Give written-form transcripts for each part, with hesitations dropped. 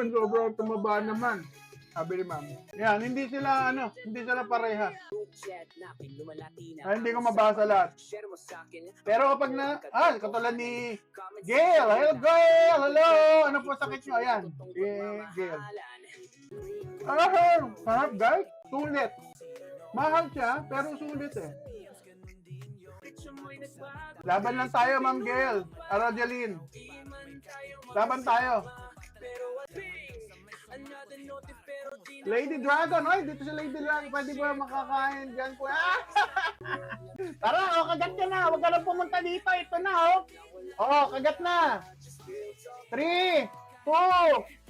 naman, sobrang tumaba naman. Sabi ni ma'am. Yan, hindi sila parehas. Ay, hindi ko mabasa lahat. Pero kapag katulad ni Gail. Hello, Gail! Hello! Ano po sakit nyo? Ayan. Gail. Sarap guys. Sulit. Mahal siya, pero sulit eh. Laban lang tayo, Ma'am Gail. Aradeline. Laban tayo. Lady Dragon. Oy, dito si Lady Dragon. Pwede ba makakain dyan po? Tara, kagat ka na. Huwag ka lang pumunta dito. Ito na, kagat na. 3, 2,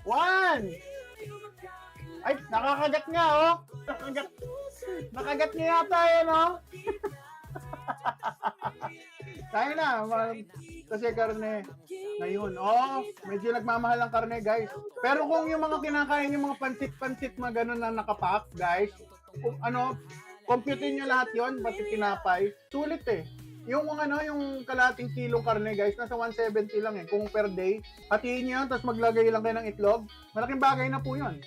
1. Ay, nakakagat nga, Nakagat niya yata yun, Tayo na, kasi karne ngayon. Medyo nagmamahal ang karne, guys. Pero kung yung mga kinakain, yung mga pansit-pansit, mga ganun na nakapack, guys, computein nyo lahat yon, pati tinapay, sulit eh. Yung kalating kilong karne, guys, nasa 170 lang eh. Kung per day, hatiin nyo, tapos maglagay lang kayo ng itlog, malaking bagay na po yun.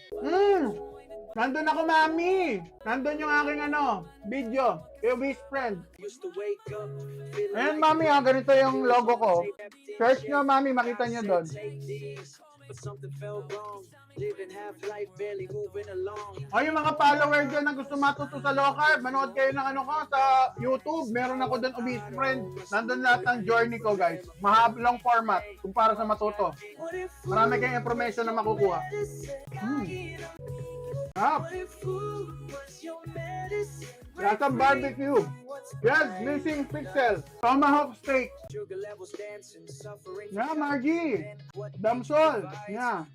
Nandun ako, mami! Nandun yung aking video. Yung best friend. Ayan, mami, ganito yung logo ko. Search nyo, mami, makita nyo doon. Yung mga follower dyan na gusto matuto sa low carb, manood kayo ng sa YouTube. Meron ako doon, obese friend. Nandun lahat ng journey ko, guys. Mahablang format kung para sa matuto. Marami kayong information na makukuha. That's a barbecue. Yes, missing pixel. Tomahawk steak. Yeah, Margie. Damsol. Yeah.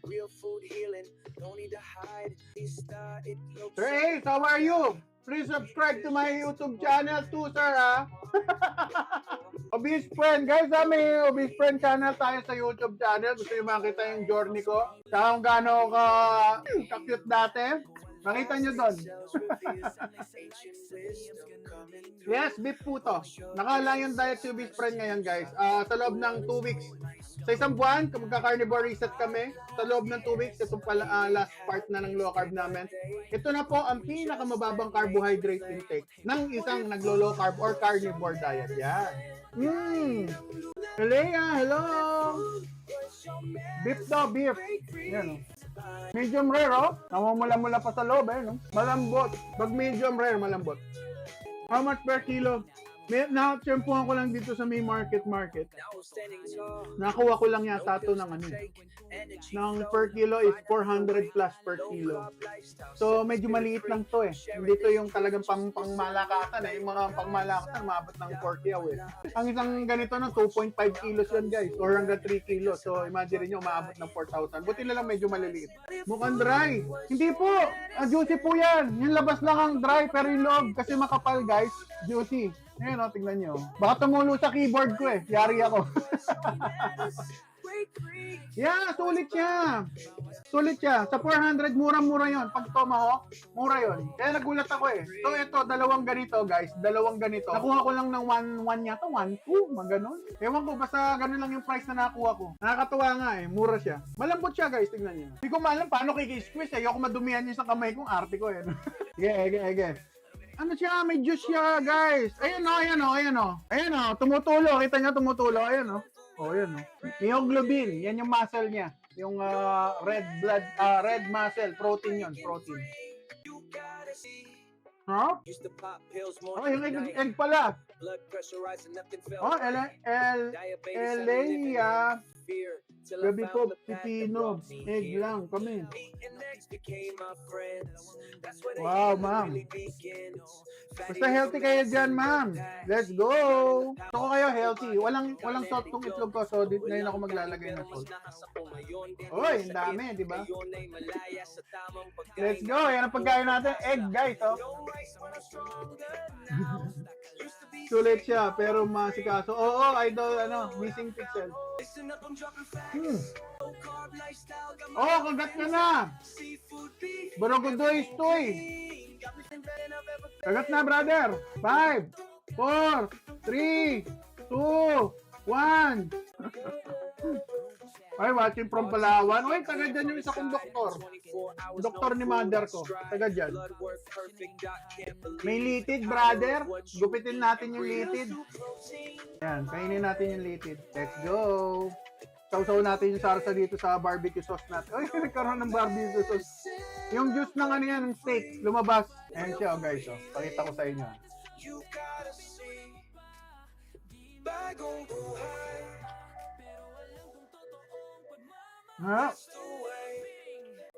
Sir Ace, how are you? Please subscribe to my YouTube channel too, sir, Obese Friend. Guys, may Obese Friend channel tayo sa YouTube channel. Gusto nyo makita yung journey ko. Kung gaano ka-cute dati. Makita nyo doon. Yes, beef po to. Naka-Lion Diet si Obese Friend ngayon, guys. Sa loob ng 2 weeks. Sa isang buwan, magka-carnivore reset kami. Sa loob ng 2 weeks, itong last part na ng low carb namin. Ito na po ang pinakamababang carbohydrate intake ng isang naglo-low carb or carnivore diet. Yan. Leia, hello! Beef to, beef. Yan, medium rare, namumula-mula pa sa loob, malambot. Pag medium rare, malambot. How much per kilo? Na-tsempuhan ko lang dito sa may market. Nakuha ko lang yata ito ng ng per kilo is 400 plus per kilo. So, medyo maliit lang to eh. Hindi to yung talagang pangmalakasan eh. Yung mga pangmalakasan, maabot ng 40 Ang isang ganito 2.5 kilos yan, guys. Or hanggang 3 kilos. So, imagine nyo, maabot ng 4,000. Buti na lang medyo maliliit. Mukhang dry. Hindi po. Juicy po yan. Yung labas lang ang dry, pero yung loob, kasi makapal, guys. Juicy. Ayan, tingnan nyo. Baka tumulo sa keyboard ko eh. Yari ako. Yeah, sulit siya. Sulit siya. Sa 400, murang-mura yon. Pag tomahawk, mura yon. Kaya nagulat ako eh. So ito, dalawang ganito, guys. Dalawang ganito. Nakuha ko lang ng 1 yata. 1, 2, mga ganun. Ewan ko, basta ganun lang yung price na nakuha ko. Nakakatuwa nga eh. Mura siya. Malambot siya, guys. Tingnan nyo. Hindi ko maalam paano kikisqueeze eh. Ayoko madumihan niya sa kamay kong arte ko eh. Sige. Ano siya? May juice siya, guys. Ayan o. Tumutulo. Kita niya tumutulo. Ayan o. Ayan o. Myoglobin. Yan yung muscle niya. Yung red muscle. Protein yun. Protein. Yung egg pala. Elea. Gabi po, pipino. Egg lang kami. Wow, ma'am. Basta healthy kayo dyan, ma'am. Let's go. Gusto ko kayo healthy. Walang salt tong itlog ko. So, ngayon ako maglalagay ng salt. Oy, ang dami, di ba? Let's go. Yan ang pagkain natin. Egg, guys. Sulit siya, pero masikaso. Idol, missing pixel. Kagat na! Borogodoy stoy! Kagat na, brother! 5, 4, 3, 2, 1. Ay, watching from Palawan. Uy, taga dyan yung isa kong doktor. Doktor ni mother ko. Taga dyan. May litid, brother. Gupitin natin yung litid. Yan, kainin natin yung litid. Let's go. Sausaw natin yung sarsa dito sa barbecue sauce natin. Ay, nagkaroon ng barbecue sauce. Yung juice ng ano yan, ng steak, lumabas. Ayan siya, guys. Oh. Pakita ko sa inyo. Ha?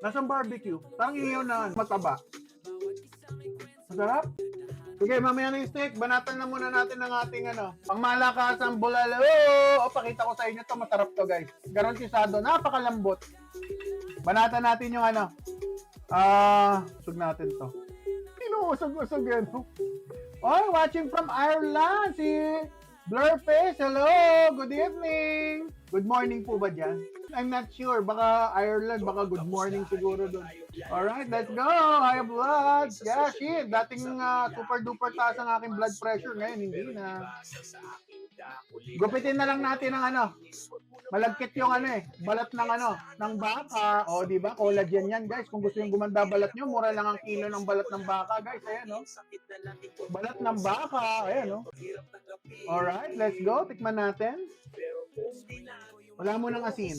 Nasaan barbecue? Parang iyaw na mataba. Masarap? Sige, mamaya na yung steak. Banatan na muna natin ng ating pangmalakasang bulalo. O, pakita ko sa inyo to. Masarap to, guys. Garantisado. Napakalambot. Banatan natin yung usog natin to. Pinuusog-usog yan. Oy, watching from Ireland. Si Blurface. Hello. Good evening. Good morning po ba dyan? I'm not sure. Baka Ireland, baka good morning siguro doon. Alright, let's go. I have blood. Yeah, shit. Dating super duper taas ang aking blood pressure. Ngayon, hindi na. Gupitin na lang natin ng malagkit yung balat ng baka. O, di ba? Collagen yan, guys. Kung gusto yung gumanda balat nyo, mura lang ang kilo ng balat ng baka, guys. Ayan, balat ng baka. Ayan, Alright, let's go. Tikman natin. Wala mo ng asin.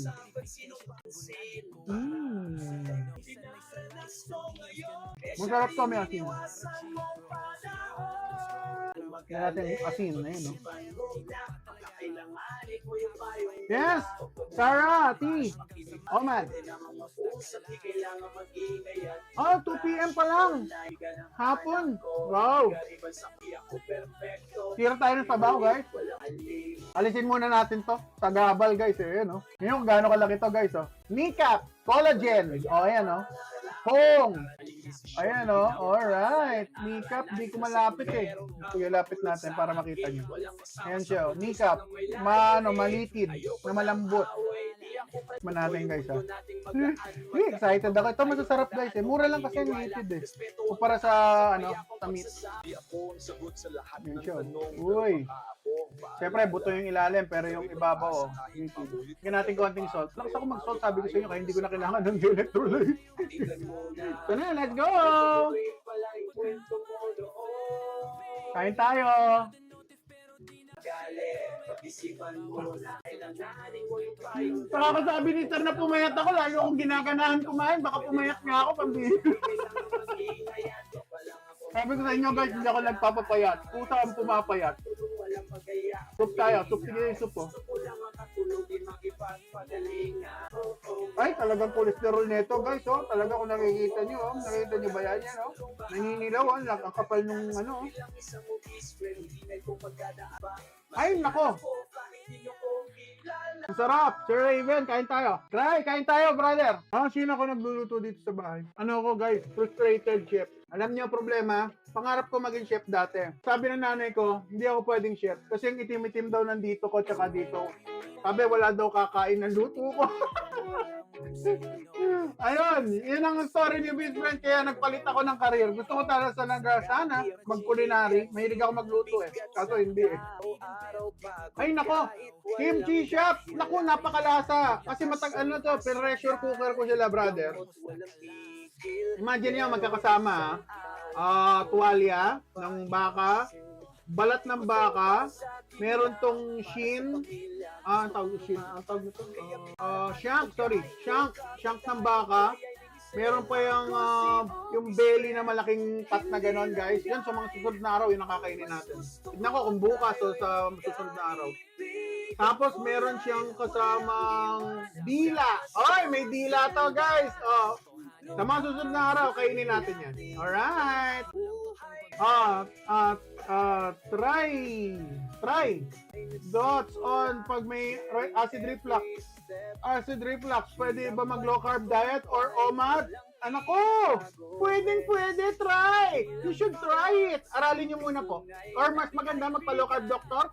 Masarap to, may asin. Kaya natin asin. Ayun, Yes! Sarah, T. Oh, man. Oh, 2 p.m. pa lang. Hapon. Wow. Tira tayo ng sabaw, guys. Alisin muna natin to. Tagabal, guys. Ayan, Ngayon, gaano kalaki to, guys, Kneecap. Collagen. Ayan, Pong. Ayan, Alright. Kneecap. Di ko malapit, Sige, lapit natin para makita nyo. Ayan siya, Kneecap. Malitid. Na malambot. Man natin, guys, excited ako. Ito masasarap, guys, Mura lang kasi ang litid, Kumpara sa, sa meat. Ayan siya, Uy. Siyempre, buto yung ilalim, pero yung ibabaw, litid. Higyan natin konting salt. Lakas ako mag-salt, sabi ko sa inyo, kaya hindi ko na kailangan ng electrolyte. So na, let's go! Kain tayo! Nakakasabi ni Sir na pumayat ako, lalo akong ginaganahan kumain, baka pumayat nga ako pambili. Sabi ko sa inyo, guys, hindi ako nagpapapayat. Pusa ang pumapayat. Soup tayo, soup, sige yung soup, Ay, talagang cholesterol nito, guys, Talaga kung nakikita nyo, nakikita nyo ba yan, Naninilaw, ang kapal nung, Ay, nako. Ang sarap. Sir Raven, kain tayo. Try, kain tayo, brother. Sino ako nagluluto dito sa bahay? Ano ako, guys? Frustrated chef. Alam niyo ang problema? Pangarap ko maging chef dati. Sabi ng nanay ko, hindi ako pwedeng chef. Kasi yung itim-itim daw nandito ko, tsaka dito. Sabi, wala daw kakain ng luto ko. Ayun, yun ang story ni best friend. Kaya nagpalit ako ng career. Gusto ko sana mag-culinary. Mahilig ako magluto Kaso hindi Ay nako, kimchi chef. Naku, napakalasa. Kasi pressure cooker ko sila, brother. Imagine niyo magkakasama tuwalya ng baka, balat ng baka, meron tong shin, ang tawag nito, shank ng baka, meron pa yung belly na malaking cut na ganon, guys. Yan sa mga susunod na araw, yung nakakainin natin. Tignan ko kung bukas o sa susunod na araw. Tapos meron siyang kasamang dila. Oy, may dila to, guys. Sa mga susunod na araw, kainin natin yan. Alright. Try. Dots on pag may acid reflux. Pwede ba mag low carb diet or OMAD? Anak ko, pwede, try. You should try it. Aralin nyo muna po. Or mas maganda magpa low carb doctor.